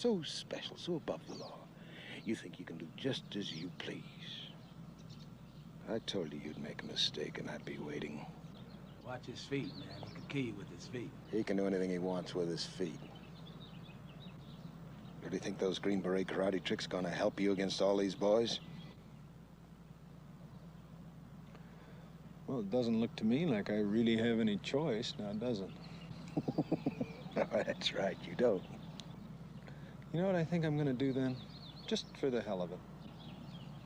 so special, so above the law. You think you can do just as you please. I told you you'd make a mistake, and I'd be waiting. Watch his feet, man. He can kill you with his feet. He can do anything he wants with his feet. Do you think those Green Beret karate tricks gonna help you against all these boys? Well, it doesn't look to me like I really have any choice now, does it? No, that's right, you don't. You know what I think I'm gonna do then? Just for the hell of it.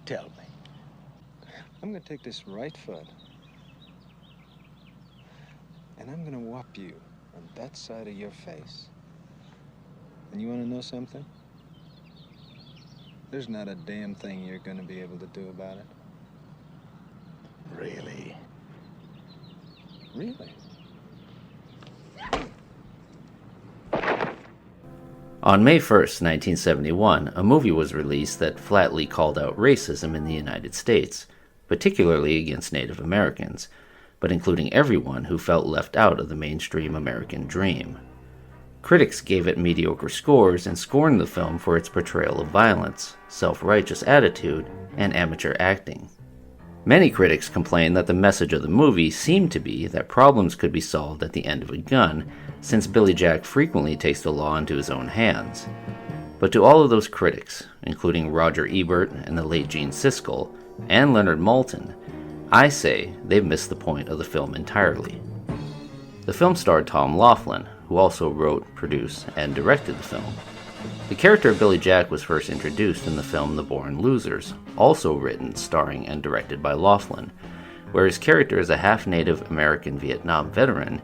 Tell me. I'm gonna take this right foot, and I'm gonna whop you on that side of your face. And you wanna know something? There's not a damn thing you're gonna be able to do about it. Really? Really? On May 1st, 1971, a movie was released that flatly called out racism in the United States, particularly against Native Americans, but including everyone who felt left out of the mainstream American dream. Critics gave it mediocre scores and scorned the film for its portrayal of violence, self-righteous attitude, and amateur acting. Many critics complained that the message of the movie seemed to be that problems could be solved at the end of a gun, since Billy Jack frequently takes the law into his own hands. But to all of those critics, including Roger Ebert and the late Gene Siskel, and Leonard Maltin, I say they've missed the point of the film entirely. The film starred Tom Laughlin, who also wrote, produced, and directed the film. The character of Billy Jack was first introduced in the film The Born Losers, also written, starring, and directed by Laughlin, where his character is a half-Native American Vietnam veteran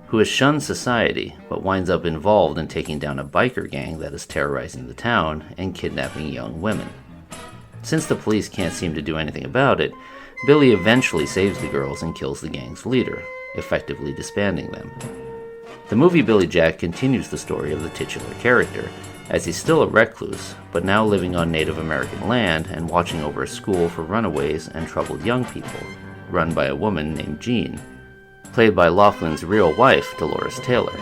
who has shunned society but winds up involved in taking down a biker gang that is terrorizing the town and kidnapping young women. Since the police can't seem to do anything about it, Billy eventually saves the girls and kills the gang's leader, effectively disbanding them. The movie Billy Jack continues the story of the titular character, as he's still a recluse, but now living on Native American land and watching over a school for runaways and troubled young people, run by a woman named Jean, played by Laughlin's real wife, Dolores Taylor.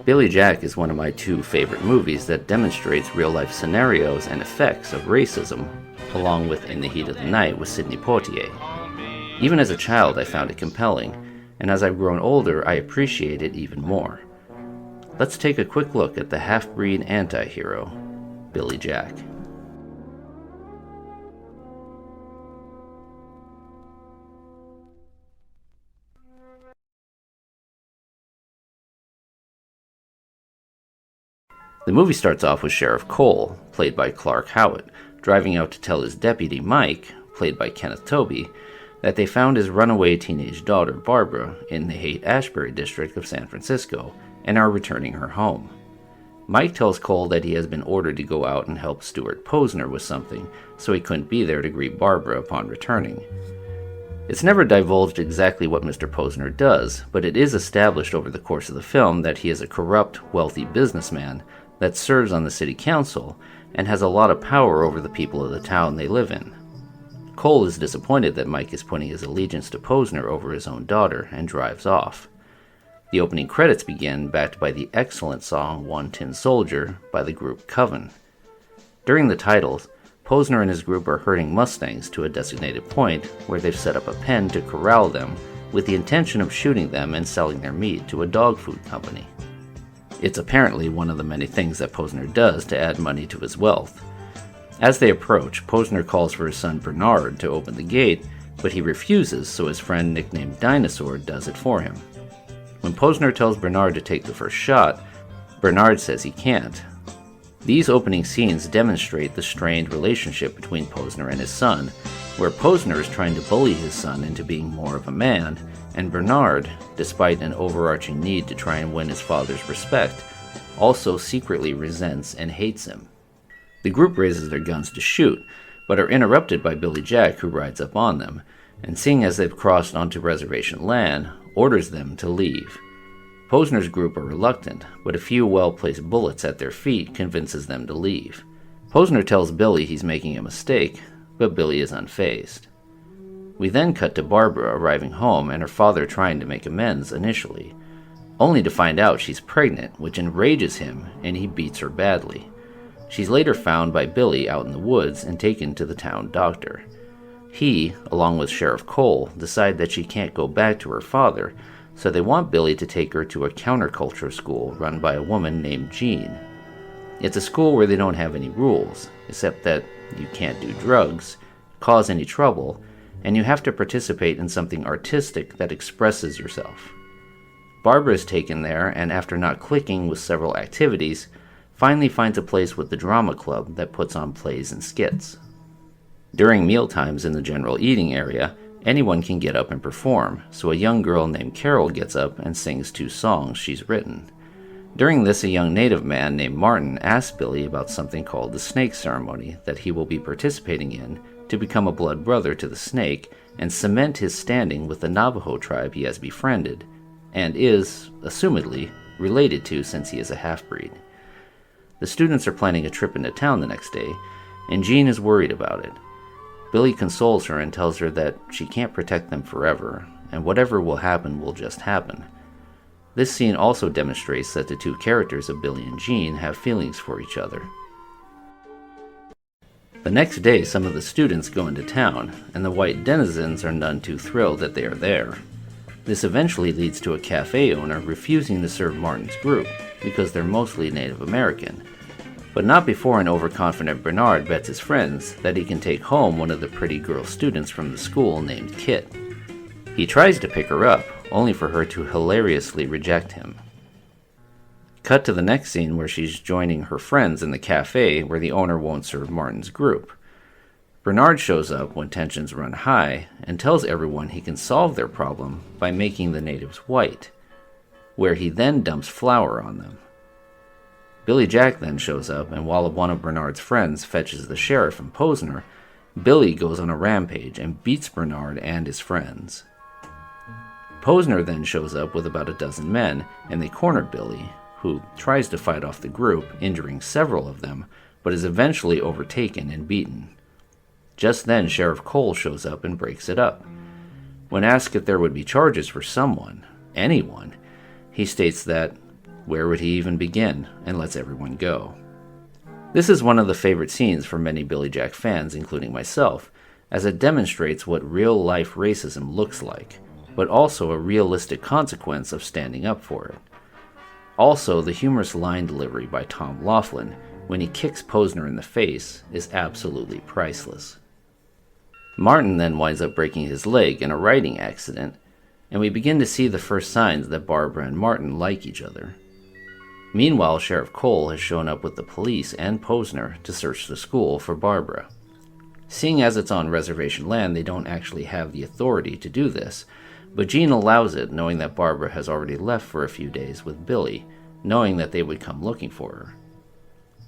Billy Jack is one of my two favorite movies that demonstrates real-life scenarios and effects of racism, along with In the Heat of the Night with Sidney Poitier. Even as a child, I found it compelling, and as I've grown older, I appreciate it even more. Let's take a quick look at the half-breed anti-hero, Billy Jack. The movie starts off with Sheriff Cole, played by Clark Howard, driving out to tell his deputy Mike, played by Kenneth Tobey, that they found his runaway teenage daughter Barbara in the Haight-Ashbury district of San Francisco and are returning her home. Mike tells Cole that he has been ordered to go out and help Stuart Posner with something, so he couldn't be there to greet Barbara upon returning. It's never divulged exactly what Mr. Posner does, but it is established over the course of the film that he is a corrupt, wealthy businessman that serves on the city council and has a lot of power over the people of the town they live in. Cole is disappointed that Mike is putting his allegiance to Posner over his own daughter and drives off. The opening credits begin backed by the excellent song One Tin Soldier by the group Coven. During the titles, Posner and his group are herding Mustangs to a designated point where they've set up a pen to corral them with the intention of shooting them and selling their meat to a dog food company. It's apparently one of the many things that Posner does to add money to his wealth. As they approach, Posner calls for his son Bernard to open the gate, but he refuses, so his friend nicknamed Dinosaur does it for him. When Posner tells Bernard to take the first shot, Bernard says he can't. These opening scenes demonstrate the strained relationship between Posner and his son, where Posner is trying to bully his son into being more of a man, and Bernard, despite an overarching need to try and win his father's respect, also secretly resents and hates him. The group raises their guns to shoot, but are interrupted by Billy Jack, who rides up on them, and seeing as they've crossed onto reservation land, orders them to leave. Posner's group are reluctant, but a few well-placed bullets at their feet convinces them to leave. Posner tells Billy he's making a mistake, but Billy is unfazed. We then cut to Barbara arriving home and her father trying to make amends initially, only to find out she's pregnant, which enrages him, and he beats her badly. She's later found by Billy out in the woods and taken to the town doctor. He, along with Sheriff Cole, decide that she can't go back to her father, so they want Billy to take her to a counterculture school run by a woman named Jean. It's a school where they don't have any rules, except that you can't do drugs, cause any trouble, and you have to participate in something artistic that expresses yourself. Barbara is taken there, and after not clicking with several activities, finally finds a place with the drama club that puts on plays and skits. During mealtimes in the general eating area, anyone can get up and perform, so a young girl named Carol gets up and sings 2 songs she's written. During this, a young native man named Martin asks Billy about something called the snake ceremony that he will be participating in to become a blood brother to the snake and cement his standing with the Navajo tribe he has befriended, and is, assumedly, related to since he is a half-breed. The students are planning a trip into town the next day, and Jean is worried about it. Billy consoles her and tells her that she can't protect them forever, and whatever will happen will just happen. This scene also demonstrates that the 2 characters of Billy and Jean have feelings for each other. The next day, some of the students go into town, and the white denizens are none too thrilled that they are there. This eventually leads to a cafe owner refusing to serve Martin's group, because they're mostly Native American, but not before an overconfident Bernard bets his friends that he can take home one of the pretty girl students from the school named Kit. He tries to pick her up, only for her to hilariously reject him. Cut to the next scene where she's joining her friends in the cafe where the owner won't serve Martin's group. Bernard shows up when tensions run high and tells everyone he can solve their problem by making the natives white, where he then dumps flour on them. Billy Jack then shows up, and while one of Bernard's friends fetches the sheriff and Posner, Billy goes on a rampage and beats Bernard and his friends. Posner then shows up with about a dozen men, and they corner Billy, who tries to fight off the group, injuring several of them, but is eventually overtaken and beaten. Just then, Sheriff Cole shows up and breaks it up. When asked if there would be charges for someone, anyone, he states that where would he even begin, and lets everyone go. This is one of the favorite scenes for many Billy Jack fans, including myself, as it demonstrates what real-life racism looks like, but also a realistic consequence of standing up for it. Also, the humorous line delivery by Tom Laughlin when he kicks Posner in the face is absolutely priceless. Martin then winds up breaking his leg in a riding accident, and we begin to see the first signs that Barbara and Martin like each other. Meanwhile, Sheriff Cole has shown up with the police and Posner to search the school for Barbara. Seeing as it's on reservation land, they don't actually have the authority to do this, but Jean allows it, knowing that Barbara has already left for a few days with Billy, knowing that they would come looking for her.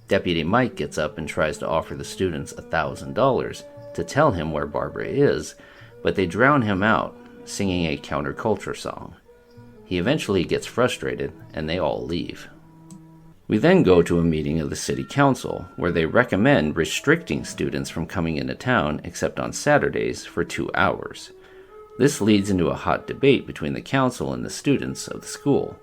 Deputy Mike gets up and tries to offer the students $1,000 to tell him where Barbara is, but they drown him out, singing a counterculture song. He eventually gets frustrated, and they all leave. We then go to a meeting of the city council, where they recommend restricting students from coming into town except on Saturdays for 2 hours. This leads into a hot debate between the council and the students of the school.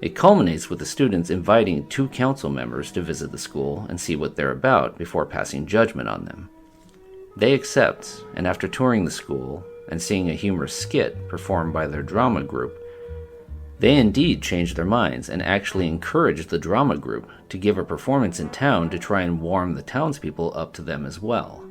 It culminates with the students inviting 2 council members to visit the school and see what they're about before passing judgment on them. They accept, and after touring the school and seeing a humorous skit performed by their drama group, they indeed change their minds and actually encourage the drama group to give a performance in town to try and warm the townspeople up to them as well.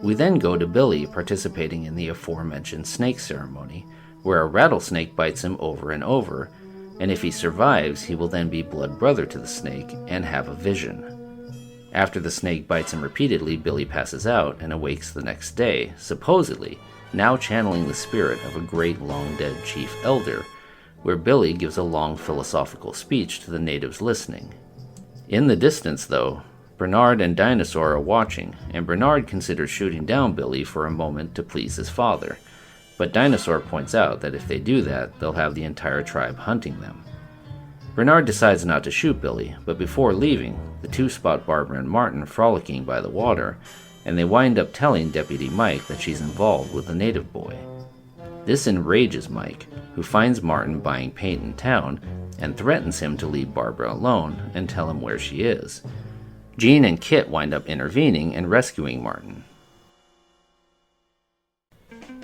We then go to Billy participating in the aforementioned snake ceremony, where a rattlesnake bites him over and over, and if he survives, he will then be blood brother to the snake and have a vision. After the snake bites him repeatedly, Billy passes out and awakes the next day, supposedly, now channeling the spirit of a great long-dead chief elder, where Billy gives a long philosophical speech to the natives listening. In the distance, though, Bernard and Dinosaur are watching, and Bernard considers shooting down Billy for a moment to please his father, but Dinosaur points out that if they do that, they'll have the entire tribe hunting them. Bernard decides not to shoot Billy, but before leaving, the 2 spot Barbara and Martin frolicking by the water, and they wind up telling Deputy Mike that she's involved with the native boy. This enrages Mike, who finds Martin buying paint in town and threatens him to leave Barbara alone and tell him where she is. Jean and Kit wind up intervening and rescuing Martin.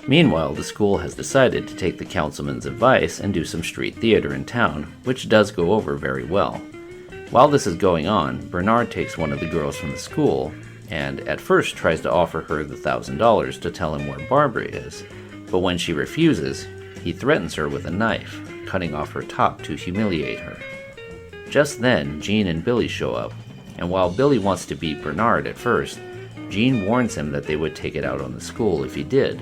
Meanwhile, the school has decided to take the councilman's advice and do some street theater in town, which does go over very well. While this is going on, Bernard takes one of the girls from the school and at first tries to offer her the $1,000 to tell him where Barbara is, but when she refuses, he threatens her with a knife, cutting off her top to humiliate her. Just then, Jean and Billy show up, and while Billy wants to beat Bernard at first, Jean warns him that they would take it out on the school if he did,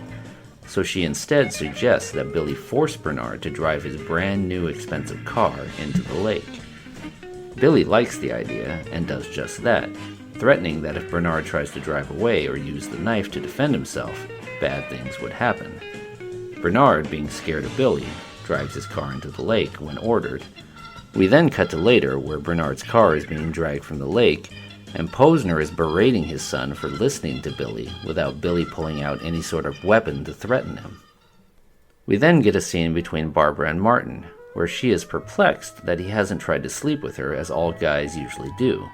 so she instead suggests that Billy force Bernard to drive his brand new expensive car into the lake. Billy likes the idea and does just that, threatening that if Bernard tries to drive away or use the knife to defend himself, bad things would happen. Bernard, being scared of Billy, drives his car into the lake when ordered. We then cut to later, where Bernard's car is being dragged from the lake, and Posner is berating his son for listening to Billy without Billy pulling out any sort of weapon to threaten him. We then get a scene between Barbara and Martin, where she is perplexed that he hasn't tried to sleep with her as all guys usually do,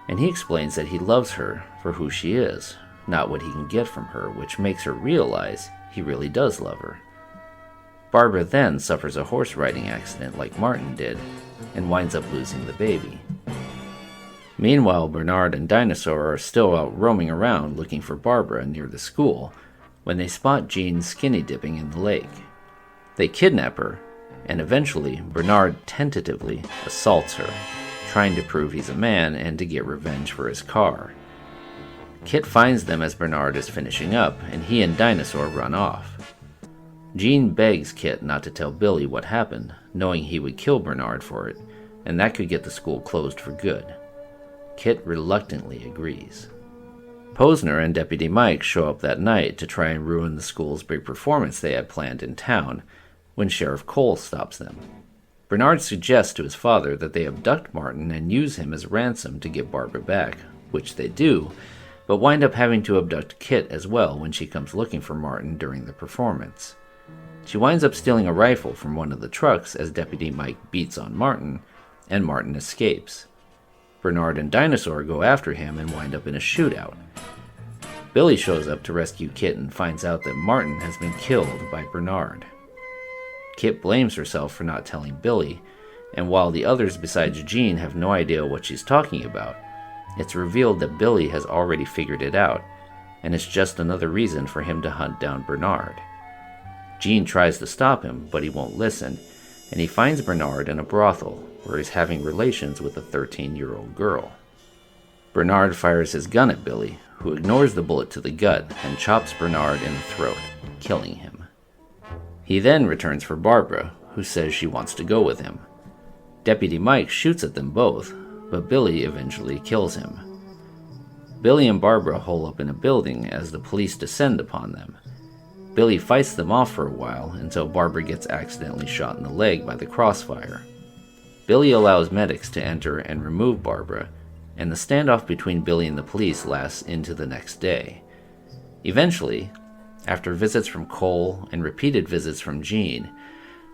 and he explains that he loves her for who she is, not what he can get from her, which makes her realize he really does love her. Barbara then suffers a horse riding accident like Martin did, and winds up losing the baby. Meanwhile, Bernard and Dinosaur are still out roaming around looking for Barbara near the school, when they spot Jean skinny dipping in the lake. They kidnap her, and eventually Bernard tentatively assaults her, trying to prove he's a man and to get revenge for his car. Kit finds them as Bernard is finishing up, and he and Dinosaur run off. Jean begs Kit not to tell Billy what happened, knowing he would kill Bernard for it, and that could get the school closed for good. Kit reluctantly agrees. Posner and Deputy Mike show up that night to try and ruin the school's big performance they had planned in town, when Sheriff Cole stops them. Bernard suggests to his father that they abduct Martin and use him as ransom to get Barbara back, which they do, but wind up having to abduct Kit as well when she comes looking for Martin during the performance. She winds up stealing a rifle from one of the trucks as Deputy Mike beats on Martin, and Martin escapes. Bernard and Dinosaur go after him and wind up in a shootout. Billy shows up to rescue Kit and finds out that Martin has been killed by Bernard. Kit blames herself for not telling Billy, and while the others besides Jean have no idea what she's talking about, it's revealed that Billy has already figured it out, and it's just another reason for him to hunt down Bernard. Jean tries to stop him, but he won't listen, and he finds Bernard in a brothel, where he's having relations with a 13-year-old girl. Bernard fires his gun at Billy, who ignores the bullet to the gut and chops Bernard in the throat, killing him. He then returns for Barbara, who says she wants to go with him. Deputy Mike shoots at them both, but Billy eventually kills him. Billy and Barbara hole up in a building as the police descend upon them. Billy fights them off for a while until Barbara gets accidentally shot in the leg by the crossfire. Billy allows medics to enter and remove Barbara, and the standoff between Billy and the police lasts into the next day. Eventually, after visits from Cole and repeated visits from Jean,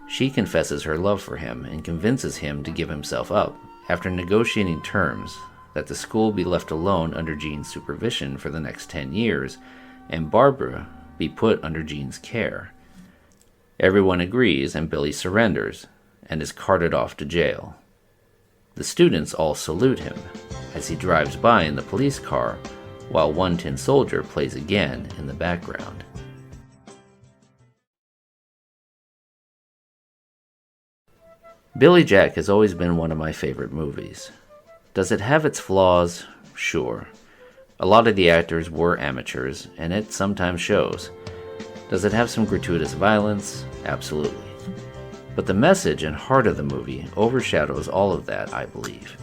she confesses her love for him and convinces him to give himself up after negotiating terms that the school be left alone under Jean's supervision for the next 10 years, and Barbara be put under Jean's care. Everyone agrees, and Billy surrenders and is carted off to jail. The students all salute him as he drives by in the police car, while one tin soldier plays again in the background. Billy Jack has always been one of my favorite movies. Does it have its flaws? Sure. A lot of the actors were amateurs, and it sometimes shows. Does it have some gratuitous violence? Absolutely. But the message and heart of the movie overshadows all of that, I believe.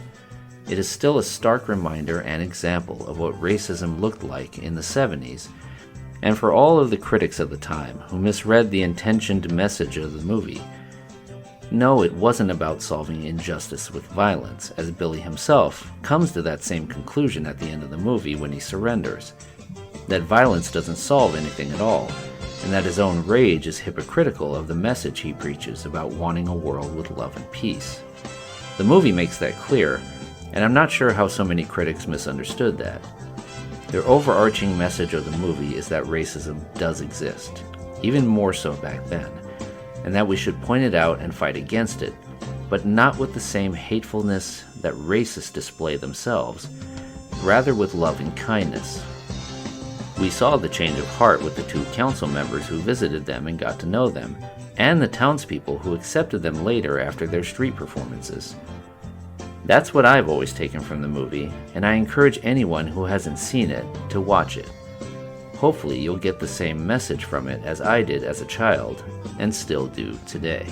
It is still a stark reminder and example of what racism looked like in the 70s, and for all of the critics of the time who misread the intentioned message of the movie, no, it wasn't about solving injustice with violence, as Billy himself comes to that same conclusion at the end of the movie when he surrenders. That violence doesn't solve anything at all, and that his own rage is hypocritical of the message he preaches about wanting a world with love and peace. The movie makes that clear, and I'm not sure how so many critics misunderstood that. Their overarching message of the movie is that racism does exist, even more so back then, and that we should point it out and fight against it, but not with the same hatefulness that racists display themselves, rather with love and kindness. We saw the change of heart with the 2 council members who visited them and got to know them, and the townspeople who accepted them later after their street performances. That's what I've always taken from the movie, and I encourage anyone who hasn't seen it to watch it. Hopefully you'll get the same message from it as I did as a child, and still do today.